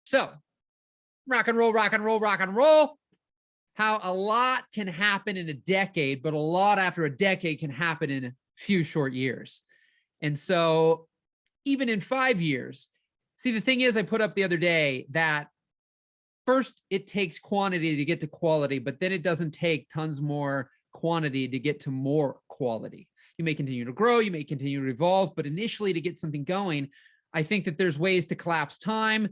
So rock and roll, rock and roll, rock and roll. How a lot can happen in a decade, but a lot after a decade can happen in a few short years. And so even in 5 years, see, the thing is, I put up the other day that first it takes quantity to get to quality, but then it doesn't take tons more quantity to get to more quality. You may continue to grow, you may continue to evolve, but initially to get something going, I think that there's ways to collapse time.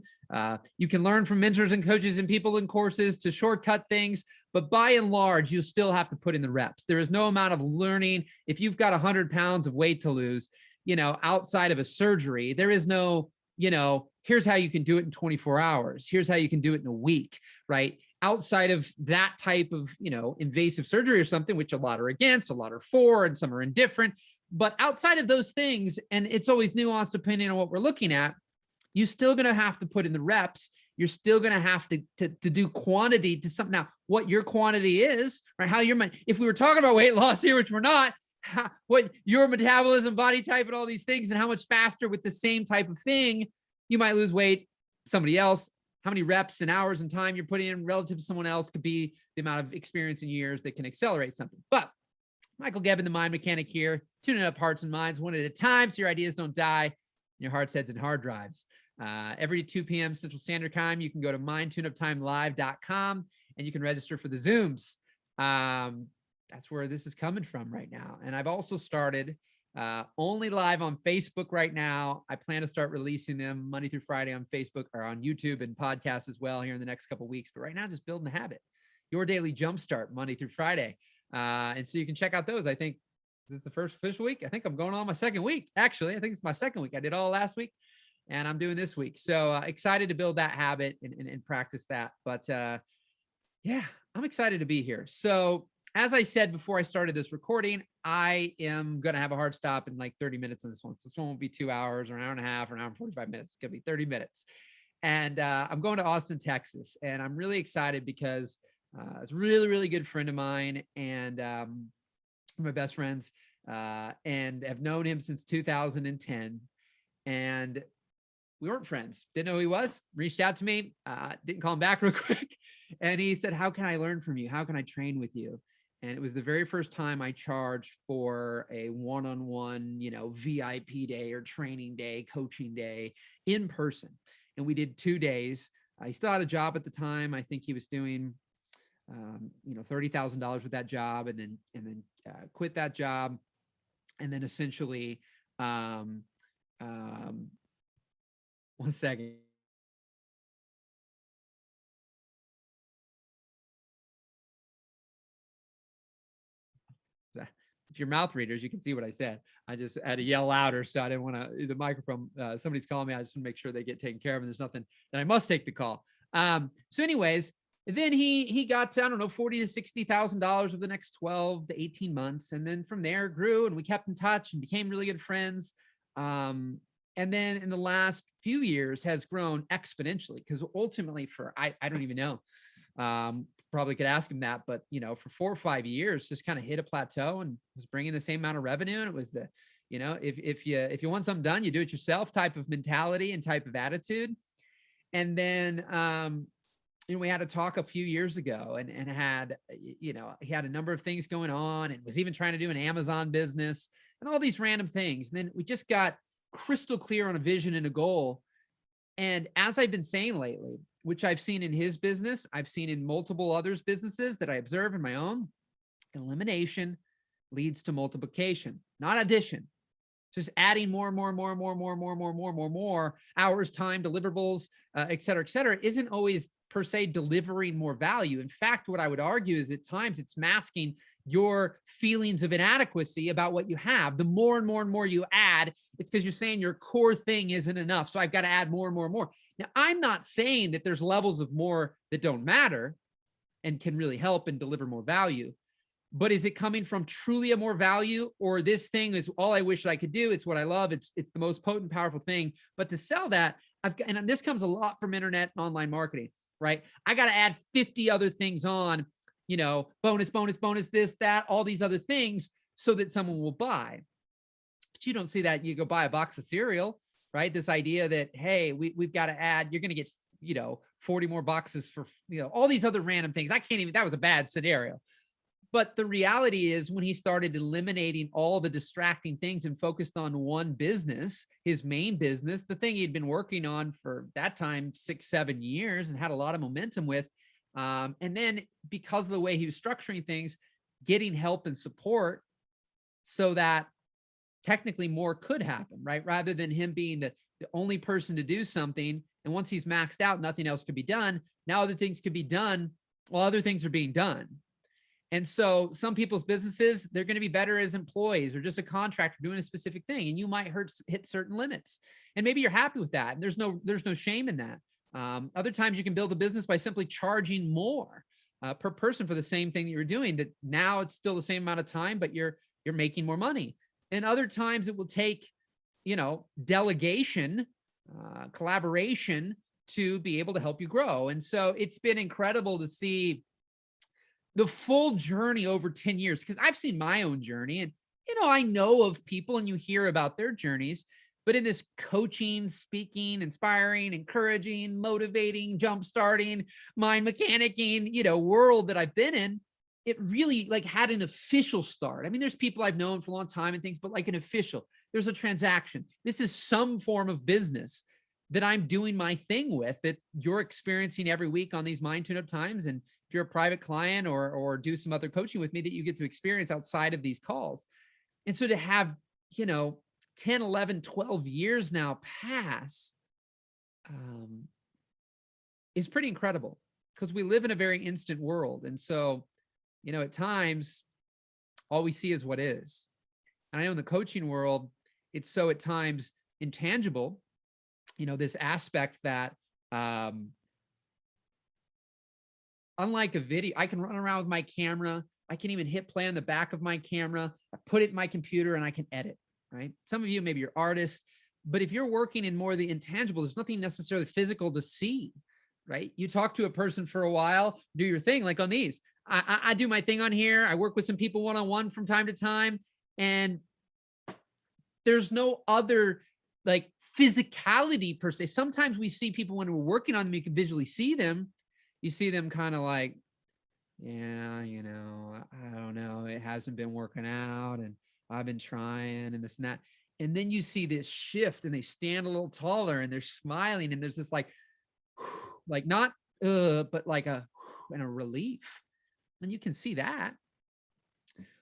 You can learn from mentors and coaches and people in courses to shortcut things, but by and large, you still have to put in the reps. There is no amount of learning. If you've got 100 pounds of weight to lose, outside of a surgery, there is no, here's how you can do it in 24 hours. Here's how you can do it in a week, right? Outside of that type of, invasive surgery or something, which a lot are against, a lot are for, and some are indifferent. But outside of those things, and it's always nuanced depending on what we're looking at, you're still going to have to put in the reps. You're still going to have to do quantity to something. Now, what your quantity is, right? How your, if we were talking about weight loss here, which we're not, what your metabolism, body type, and all these things, and how much faster with the same type of thing you might lose weight, somebody else, how many reps and hours and time you're putting in relative to someone else to be the amount of experience in years that can accelerate something. But Michael Gebben, the Mind Mechanic here, tuning up hearts and minds one at a time so your ideas don't die in your hearts, heads, and hard drives. Every 2 p.m. Central Standard Time, you can go to mindtuneuptimelive.com and you can register for the Zooms. That's where this is coming from right now. And I've also started only live on Facebook right now. I plan to start releasing them Monday through Friday on Facebook or on YouTube and podcasts as well here in the next couple of weeks. But right now, just building the habit. Your Daily Jumpstart, Monday through Friday. And so you can check out those. I think this is the first official week. I think I'm going on my second week. Actually, I think it's my second week. I did all last week and I'm doing this week. So excited to build that habit and practice that. But yeah, I'm excited to be here. So as I said before I started this recording, I am going to have a hard stop in like 30 minutes on this one. So this one won't be 2 hours or an hour and a half or an hour and 45 minutes. It's going to be 30 minutes. And I'm going to Austin, Texas. And I'm really excited because it's a really, really good friend of mine and my best friends and have known him since 2010. And we weren't friends. Didn't know who he was. Reached out to me. Didn't call him back real quick. And he said, how can I learn from you? How can I train with you? And it was the very first time I charged for a one-on-one, VIP day or training day, coaching day in person. And we did 2 days. He still had a job at the time. I think he was doing, $30,000 with that job and then quit that job. And then essentially, 1 second. If you're mouth readers, you can see what I said. I just had to yell louder, so I didn't want to, the microphone, somebody's calling me. I just want to make sure they get taken care of and there's nothing that I must take the call. So anyways, then he got to, I don't know, $40,000 to $60,000 over the next 12 to 18 months. And then from there grew and we kept in touch and became really good friends. And then in the last few years has grown exponentially because ultimately I don't even know, probably could ask him that, but for 4 or 5 years, just kind of hit a plateau and was bringing the same amount of revenue. And it was the, if you want something done, you do it yourself type of mentality and type of attitude. And then, we had a talk a few years ago and had, he had a number of things going on and was even trying to do an Amazon business and all these random things. And then we just got crystal clear on a vision and a goal. And as I've been saying lately, which I've seen in his business, I've seen in multiple others' businesses that I observe in my own, elimination leads to multiplication, not addition. Just adding more hours, time, deliverables, et cetera, isn't always per se delivering more value. In fact, what I would argue is at times it's masking your feelings of inadequacy about what you have. The more and more you add, it's because you're saying your core thing isn't enough. So I've got to add more and more. Now, I'm not saying that there's levels of more that don't matter and can really help and deliver more value. But is it coming from truly a more value, or this thing is all I wish I could do? It's what I love. It's the most potent, powerful thing. But to sell that, and this comes a lot from internet and online marketing, right? I got to add 50 other things on, bonus, this, that, all these other things so that someone will buy. But you don't see that. You go buy a box of cereal, right? This idea that, hey, we've got to add, you're going to get, 40 more boxes for, all these other random things. I can't even, that was a bad scenario. But the reality is when he started eliminating all the distracting things and focused on one business, his main business, the thing he'd been working on for that time, 6-7 years and had a lot of momentum with. And then because of the way he was structuring things, getting help and support so that technically more could happen, right? Rather than him being the only person to do something. And once he's maxed out, nothing else could be done. Now other things could be done while other things are being done. And so some people's businesses, they're going to be better as employees or just a contractor doing a specific thing. And you might hit certain limits. And maybe you're happy with that. And there's no shame in that. Other times you can build a business by simply charging more per person for the same thing that you're doing, that now it's still the same amount of time, but you're making more money. And other times it will take, delegation, collaboration to be able to help you grow. And so it's been incredible to see the full journey over 10 years, because I've seen my own journey and, I know of people and you hear about their journeys, but in this coaching, speaking, inspiring, encouraging, motivating, jumpstarting, mind mechanicking, world that I've been in, it really had an official start. I mean, there's people I've known for a long time and things, but like an official, there's a transaction. This is some form of business that I'm doing my thing with, that you're experiencing every week on these Mind Tune Up times. And if you're a private client or do some other coaching with me, that you get to experience outside of these calls. And so to have, 10, 11, 12 years now pass is pretty incredible, because we live in a very instant world. And so, at times, all we see is what is. And I know in the coaching world, it's so at times intangible, this aspect that, unlike a video, I can run around with my camera. I can even hit play on the back of my camera. I put it in my computer and I can edit, right? Some of you, maybe you're artists, but if you're working in more of the intangible, there's nothing necessarily physical to see, right? You talk to a person for a while, do your thing, like on these. I do my thing on here. I work with some people one-on-one from time to time, and there's no other physicality per se. Sometimes we see people when we're working on them, you can visually see them. You see them kind of like, yeah, I don't know. It hasn't been working out and I've been trying and this and that. And then you see this shift and they stand a little taller and they're smiling and there's this not, but like a relief. And you can see that.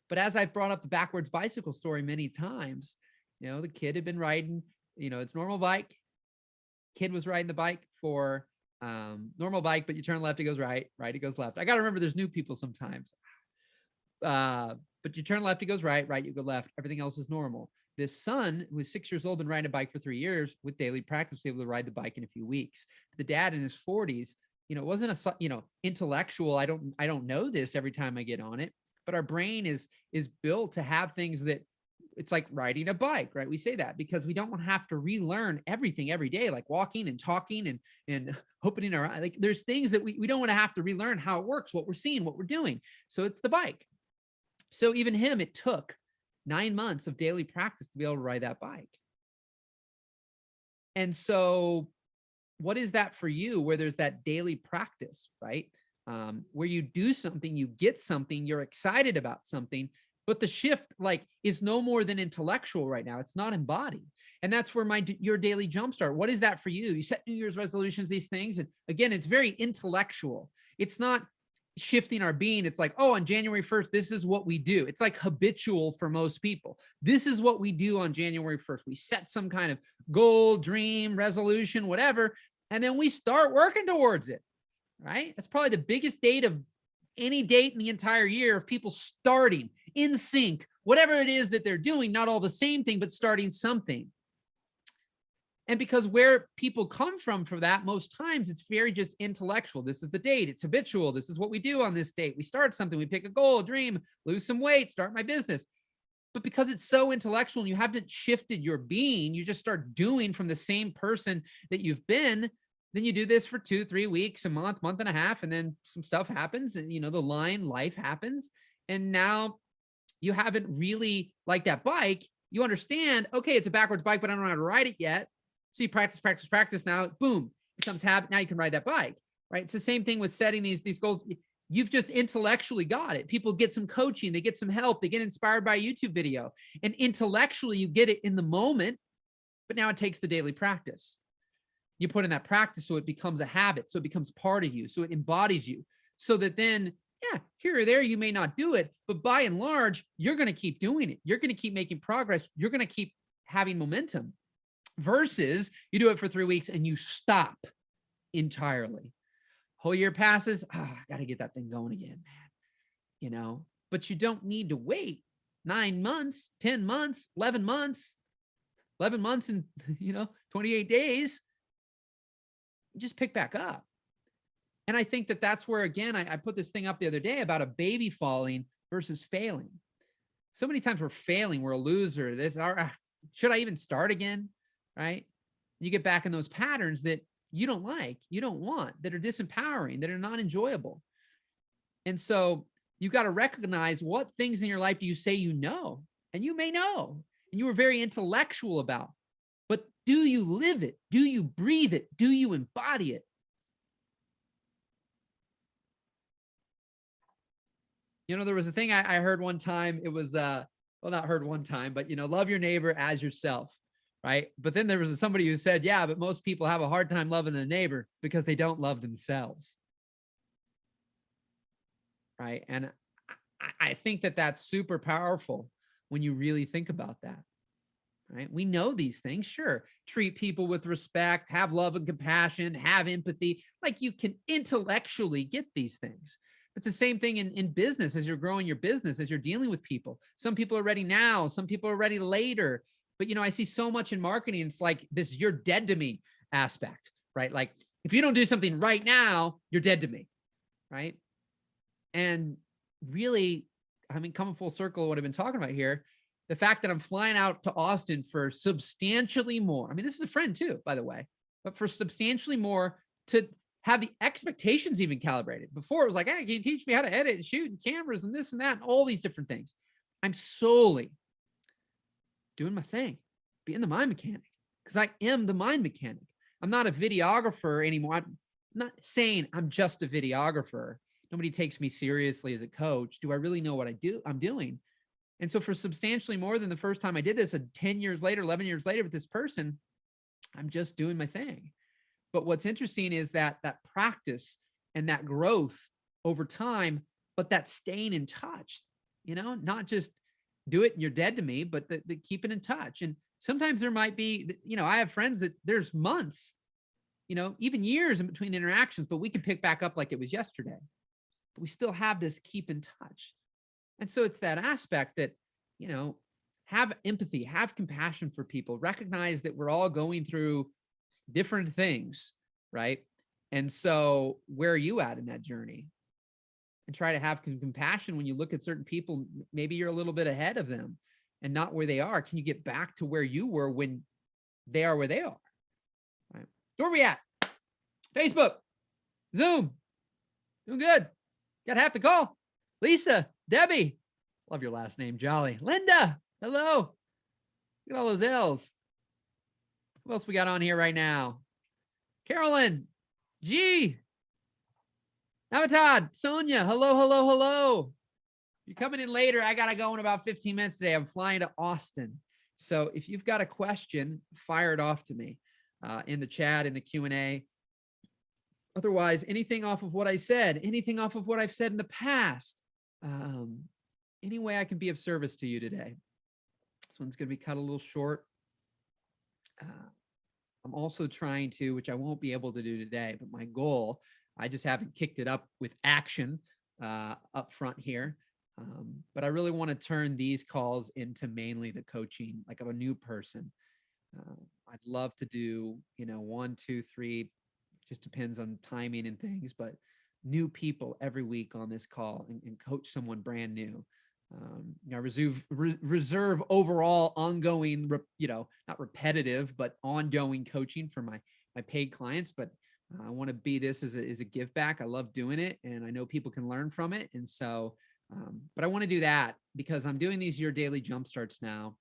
But as I've brought up the backwards bicycle story many times, the kid had been riding, it's normal bike. Kid was riding the bike for normal bike, but you turn left, it goes right, it goes left. I got to remember there's new people sometimes. But you turn left, it goes right, you go left. Everything else is normal. This son, who was 6 years old, been riding a bike for 3 years with daily practice, was able to ride the bike in a few weeks. The dad in his 40s, wasn't a, intellectual. I don't know this every time I get on it, but our brain is built to have things that it's like riding a bike, right? We say that because we don't want to have to relearn everything every day, like walking and talking and opening our eyes. There's things that we don't want to have to relearn how it works, what we're seeing, what we're doing. So it's the bike. So even him, it took 9 months of daily practice to be able to ride that bike. And so what is that for you, where there's that daily practice, right? Where you do something, you get something, you're excited about something, but the shift is no more than intellectual right now. It's not embodied. And that's where your daily jumpstart. What is that for you? You set New Year's resolutions, these things. And again, it's very intellectual. It's not shifting our being. It's like, oh, on January 1st, this is what we do. It's like habitual for most people. This is what we do on January 1st. We set some kind of goal, dream, resolution, whatever, and then we start working towards it, right? That's probably the biggest date of any date in the entire year of people starting in sync, whatever it is that they're doing, not all the same thing, but starting something. And because where people come from for that, most times it's very just intellectual. This is the date. It's habitual. This is what we do on this date. We start something. We pick a goal, a dream, lose some weight, start my business. But because it's so intellectual and you haven't shifted your being, you just start doing from the same person that you've been. Then you do this for 2-3 weeks, a month, month and a half, and then some stuff happens and, life happens. And now you haven't really, like that bike, you understand, okay, it's a backwards bike, but I don't know how to ride it yet. So you practice. Now, boom, becomes habit. Now you can ride that bike, right? It's the same thing with setting these goals. You've just intellectually got it. People get some coaching, they get some help, they get inspired by a YouTube video, and intellectually you get it in the moment, but now it takes the daily practice. You put in that practice so it becomes a habit, so it becomes part of you, so it embodies you, so that then, yeah, here or there you may not do it, but by and large, you're going to keep doing it. You're going to keep making progress. You're going to keep having momentum versus you do it for 3 weeks and you stop entirely. Whole year passes. I got to get that thing going again, man. But you don't need to wait 9 months, 10 months, 11 months, 11 months and, 28 days. You just pick back up. And I think that that's where, again, I put this thing up the other day about a baby falling versus failing. So many times we're failing. We're a loser. Should I even start again? Right? You get back in those patterns that you don't like, you don't want, that are disempowering, that are not enjoyable. And so you've got to recognize what things in your life do you say you know, and you may know, and you were very intellectual about, but do you live it? Do you breathe it? Do you embody it? There was a thing I heard one time. It was, not heard one time, but, love your neighbor as yourself, right? But then there was somebody who said, yeah, but most people have a hard time loving their neighbor because they don't love themselves, right? And I think that that's super powerful when you really think about that, right? We know these things, sure. Treat people with respect, have love and compassion, have empathy. Like you can intellectually get these things. It's the same thing in business as you're growing your business, as you're dealing with people. Some people are ready now, some people are ready later. But, I see so much in marketing. It's like this, you're dead to me aspect, right? Like if you don't do something right now, you're dead to me, right? And really, coming full circle, what I've been talking about here, the fact that I'm flying out to Austin for substantially more. This is a friend too, by the way, but for substantially more to have the expectations even calibrated. Before it was like, hey, can you teach me how to edit and shoot and cameras and this and that and all these different things. I'm solely doing my thing, being the mind mechanic, because I am the mind mechanic. I'm not a videographer anymore. I'm not saying I'm just a videographer. Nobody takes me seriously as a coach. Do I really know what I'm doing? And so for substantially more than the first time I did this, 10 years later, 11 years later with this person, I'm just doing my thing. But what's interesting is that practice and that growth over time, but that staying in touch, not just do it and you're dead to me, but the keep it in touch. And sometimes there might be, I have friends that there's months, even years in between interactions, but we can pick back up like it was yesterday. But we still have this keep in touch. And so it's that aspect that, have empathy, have compassion for people, recognize that we're all going through different things, right? And so where are you at in that journey? And try to have compassion when you look at certain people. Maybe you're a little bit ahead of them and not where they are. Can you get back to where you were when they are where they are? Right? Where are we at? Facebook, Zoom, doing good. Got half the call. Lisa, Debbie, love your last name, Jolly. Linda, hello. Look at all those L's. Who else we got on here right now? Carolyn, G, Navatad, Sonia, hello. You're coming in later. I got to go in about 15 minutes today. I'm flying to Austin. So if you've got a question, fire it off to me in the chat, in the Q&A. Otherwise, anything off of what I said, anything off of what I've said in the past, any way I can be of service to you today. This one's going to be cut a little short. I'm also trying to, which I won't be able to do today, but my goal, I just haven't kicked it up with action up front here. But I really want to turn these calls into mainly the coaching, like of a new person. I'd love to do, 1, 2, 3, just depends on timing and things, but new people every week on this call and coach someone brand new. I reserve overall ongoing, not repetitive, but ongoing coaching for my paid clients. But I want to be this as a give back. I love doing it, and I know people can learn from it. And so, but I want to do that because I'm doing these Your Daily Jumpstarts now,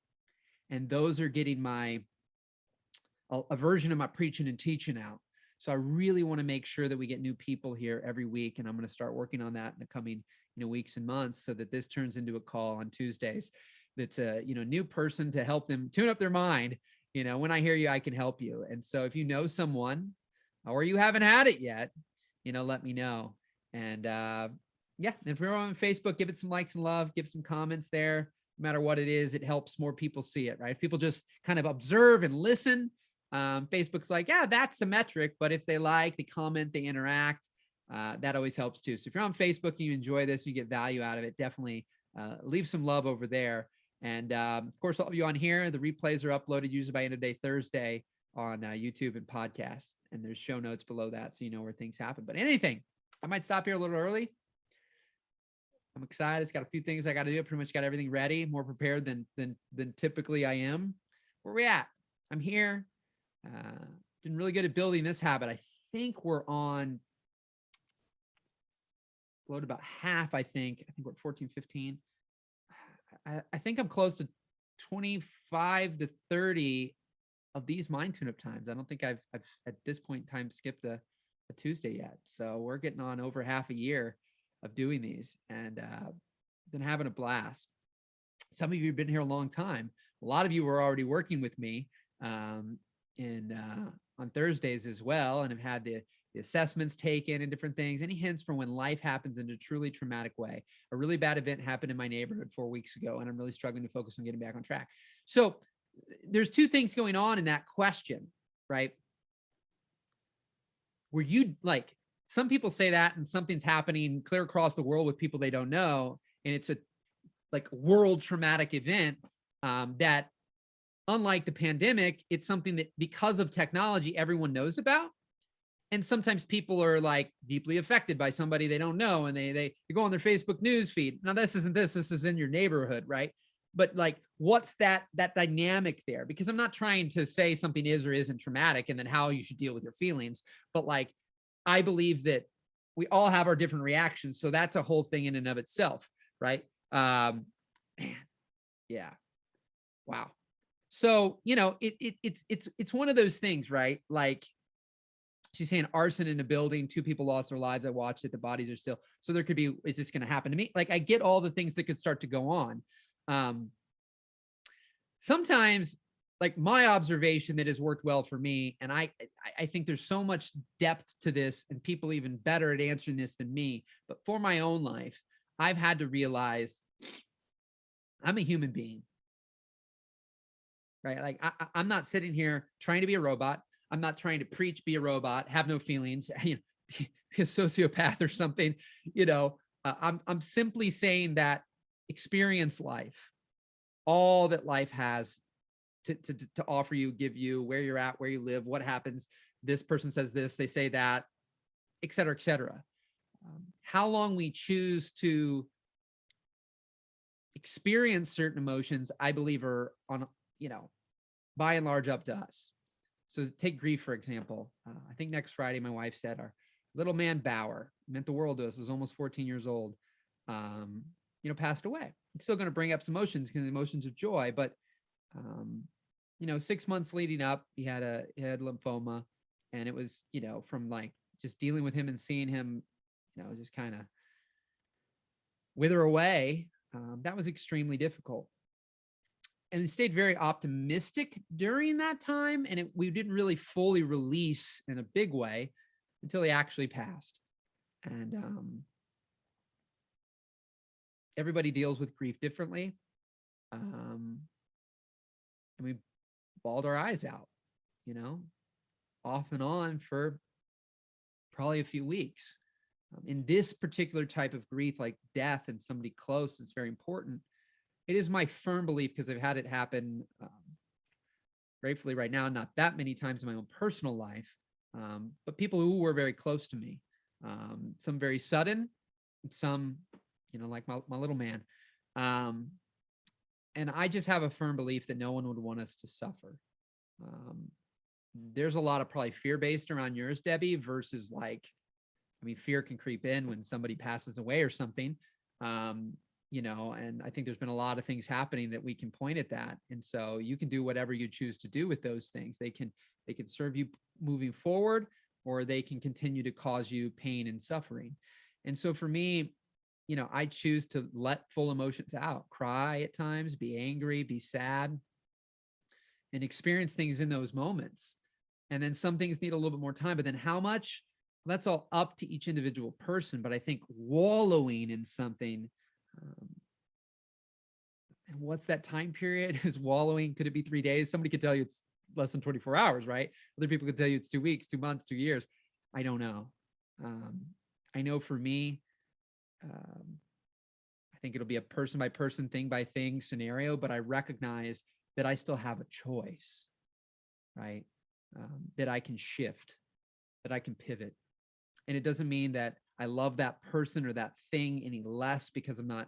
and those are getting a version of my preaching and teaching out. So I really want to make sure that we get new people here every week. And I'm going to start working on that in the coming, weeks and months, so that this turns into a call on Tuesdays. That's a, new person to help them tune up their mind. When I hear you, I can help you. And so if you know someone or you haven't had it yet, let me know. And yeah, if you're on Facebook, give it some likes and love, give some comments there. No matter what it is, it helps more people see it, right? If people just kind of observe and listen, Facebook's like, yeah, that's a metric. But if they like, they comment, they interact, that always helps too. So if you're on Facebook and you enjoy this, you get value out of it, definitely leave some love over there. And of course, all of you on here, the replays are uploaded usually by end of day Thursday on YouTube and podcast. And there's show notes below that, so you know where things happen. But anything, I might stop here a little early. I'm excited. It's got a few things I got to do. I pretty much got everything ready, more prepared than typically I am. Where we at? I'm here. Been really good at building this habit. I think we're on load about half. I think we're at 14, 15. I think I'm close to 25 to 30 of these mind tune-up times. I don't think I've at this point in time skipped a Tuesday yet. So we're getting on over half a year of doing these, and been having a blast. Some of you have been here a long time. A lot of you were already working with me on Thursdays as well, and have had the assessments taken and different things. Any hints for when life happens in a truly traumatic way? A really bad event happened in my neighborhood 4 weeks ago, and I'm really struggling to focus on getting back on track. So there's two things going on in that question, right? Were you like, some people say that and something's happening clear across the world with people they don't know, and it's a like world traumatic event that, unlike the pandemic, it's something that because of technology everyone knows about. And sometimes people are like deeply affected by somebody they don't know, and they go on their Facebook news feed. Now this is in your neighborhood, right? But like, what's that dynamic there? Because I'm not trying to say something is or isn't traumatic and then how you should deal with your feelings, but like, I believe that we all have our different reactions. So that's a whole thing in and of itself, right? Man, yeah, wow. So it's one of those things, right? Like, she's saying arson in a building, 2 people lost their lives. I watched it. The bodies are still. So there could be, is this going to happen to me? Like, I get all the things that could start to go on. Sometimes, like, my observation that has worked well for me, and I think there's so much depth to this, and people even better at answering this than me. But for my own life, I've had to realize I'm a human being, right? Like, I'm not sitting here trying to be a robot. I'm not trying to preach, be a robot, have no feelings, be a sociopath or something. I'm simply saying that experience life, all that life has to offer you, give you, where you're at, where you live, what happens. This person says this, they say that, et cetera, et cetera. How long we choose to experience certain emotions, I believe, are on, by and large up to us. So take grief, for example. I think next Friday, my wife said our little man Bauer, meant the world to us, was almost 14 years old, passed away. It's still going to bring up some emotions, because emotions of joy, but 6 months leading up, he had lymphoma, and it was, from like just dealing with him and seeing him, just kind of wither away. That was extremely difficult. And we stayed very optimistic during that time. And we didn't really fully release in a big way until he actually passed. And everybody deals with grief differently. And we bawled our eyes out, off and on for probably a few weeks. In this particular type of grief, like death and somebody close, it's very important. It is my firm belief, because I've had it happen, gratefully right now, not that many times in my own personal life, but people who were very close to me, some very sudden, some, like my little man. And I just have a firm belief that no one would want us to suffer. There's a lot of probably fear-based around yours, Debbie, versus like, fear can creep in when somebody passes away or something. And I think there's been a lot of things happening that we can point at that. And so you can do whatever you choose to do with those things. They can serve you moving forward, or they can continue to cause you pain and suffering. And so for me, I choose to let full emotions out, cry at times, be angry, be sad, and experience things in those moments. And then some things need a little bit more time, but then how much? That's all up to each individual person. But I think wallowing in something, and what's that time period? Is wallowing, could it be 3 days? Somebody could tell you it's less than 24 hours, right? Other people could tell you it's 2 weeks, 2 months, 2 years. I don't know. I know for me, I think it'll be a person by person, thing by thing scenario, but I recognize that I still have a choice, right? That I can shift, that I can pivot. And it doesn't mean that I love that person or that thing any less because I'm not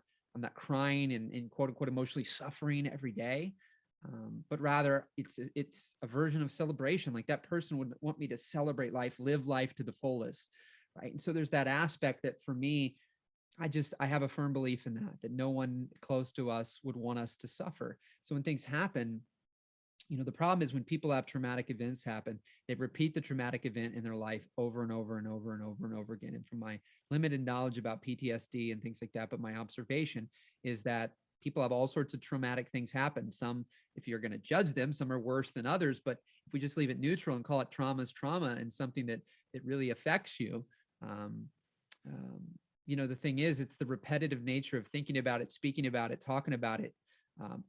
crying and quote unquote emotionally suffering every day. But rather it's a version of celebration. Like that person would want me to celebrate life, live life to the fullest, right? And so there's that aspect that for me, I have a firm belief in that no one close to us would want us to suffer. So when things happen, the problem is when people have traumatic events happen, they repeat the traumatic event in their life over and over and over and over and over again. And from my limited knowledge about PTSD and things like that, but my observation is that people have all sorts of traumatic things happen. Some, if you're going to judge them, some are worse than others. But if we just leave it neutral and call it trauma and something that really affects you, the thing is, it's the repetitive nature of thinking about it, speaking about it, talking about it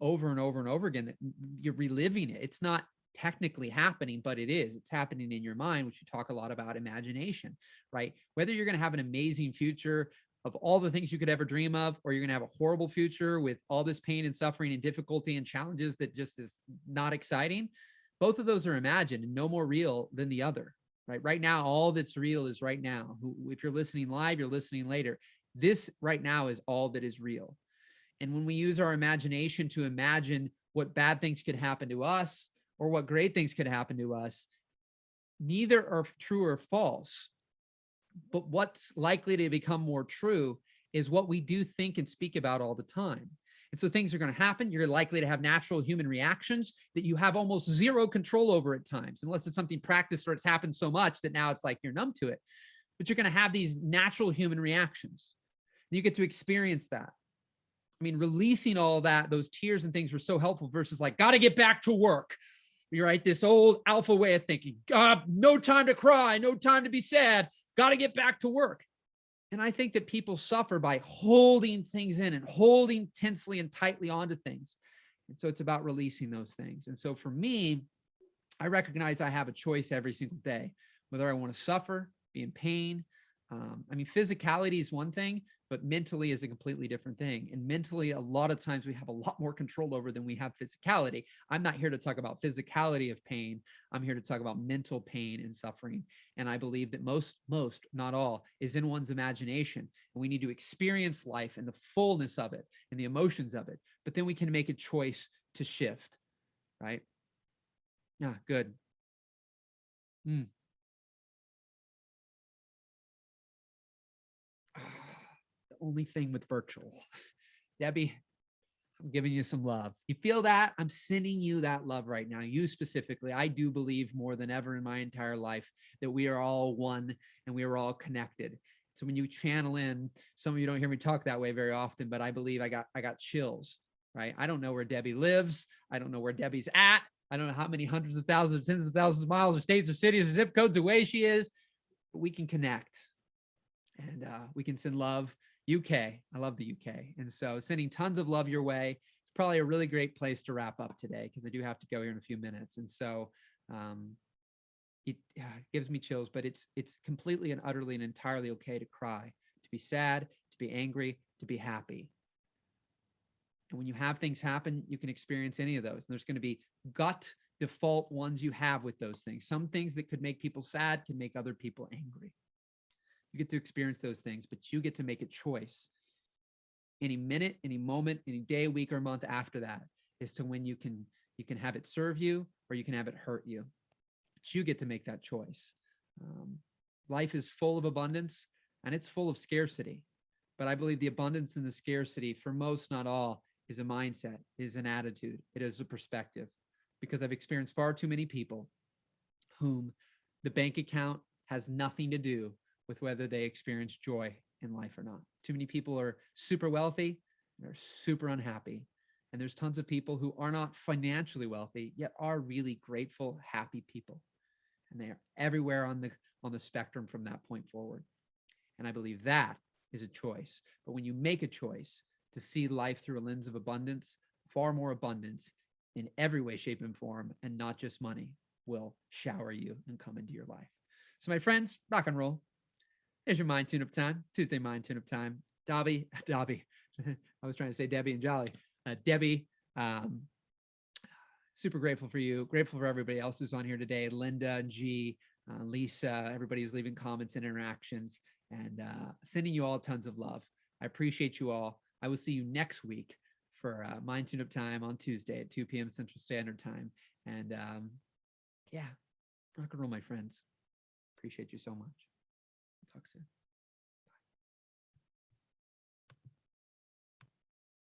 over and over and over again, that you're reliving it. It's not technically happening, but it is. It's happening in your mind, which you talk a lot about imagination, right? Whether you're going to have an amazing future of all the things you could ever dream of, or you're going to have a horrible future with all this pain and suffering and difficulty and challenges that just is not exciting. Both of those are imagined and no more real than the other, right? Right now, all that's real is right now. If you're listening live, you're listening later. This right now is all that is real. And when we use our imagination to imagine what bad things could happen to us or what great things could happen to us, neither are true or false. But what's likely to become more true is what we do think and speak about all the time. And so things are going to happen. You're likely to have natural human reactions that you have almost zero control over at times, unless it's something practiced or it's happened so much that now it's like you're numb to it. But you're going to have these natural human reactions. And you get to experience that. I mean, releasing all that, those tears and things were so helpful versus like, got to get back to work. You're right. This old alpha way of thinking, no time to cry, no time to be sad, got to get back to work. And I think that people suffer by holding things in and holding tensely and tightly onto things. And so it's about releasing those things. And so for me, I recognize I have a choice every single day, whether I want to suffer, be in pain. Physicality is one thing, but mentally is a completely different thing. And mentally, a lot of times we have a lot more control over than we have physicality. I'm not here to talk about physicality of pain. I'm here to talk about mental pain and suffering. And I believe that most, not all, is in one's imagination. And we need to experience life and the fullness of it and the emotions of it. But then we can make a choice to shift, right? Yeah, good. The only thing with virtual. Debbie, I'm giving you some love. You feel that? I'm sending you that love right now. You specifically. I do believe more than ever in my entire life that we are all one and we are all connected. So when you channel in, some of you don't hear me talk that way very often, but I believe I got chills, right? I don't know where Debbie lives. I don't know where Debbie's at. I don't know how many hundreds of thousands, or tens of thousands of miles or states or cities or zip codes away she is, but we can connect and we can send love. UK. I love the UK. And so sending tons of love your way. It's probably a really great place to wrap up today because I do have to go here in a few minutes. And so it gives me chills, but it's completely and utterly and entirely okay to cry, to be sad, to be angry, to be happy. And when you have things happen, you can experience any of those. And there's going to be gut default ones you have with those things. Some things that could make people sad can make other people angry. You get to experience those things, but you get to make a choice any minute, any moment, any day, week, or month after that as to when you can have it serve you or you can have it hurt you. But you get to make that choice. Life is full of abundance and it's full of scarcity. But I believe the abundance and the scarcity, for most, not all, is a mindset, is an attitude, it is a perspective. Because I've experienced far too many people whom the bank account has nothing to do with whether they experience joy in life or not. Too many people are super wealthy, they're super unhappy. And there's tons of people who are not financially wealthy, yet are really grateful, happy people. And they are everywhere on the spectrum from that point forward. And I believe that is a choice. But when you make a choice to see life through a lens of abundance, far more abundance in every way, shape, and form, and not just money, will shower you and come into your life. So, my friends, rock and roll. There's your mind tune-up time, Tuesday mind tune-up time. Dobby, I was trying to say Debbie and Jolly. Debbie, super grateful for you. Grateful for everybody else who's on here today. Linda, G, Lisa, everybody who's leaving comments and interactions, and sending you all tons of love. I appreciate you all. I will see you next week for Mind Tune Up Time on Tuesday at 2 p.m. Central Standard Time. And yeah, rock and roll, my friends. Appreciate you so much. Talk soon.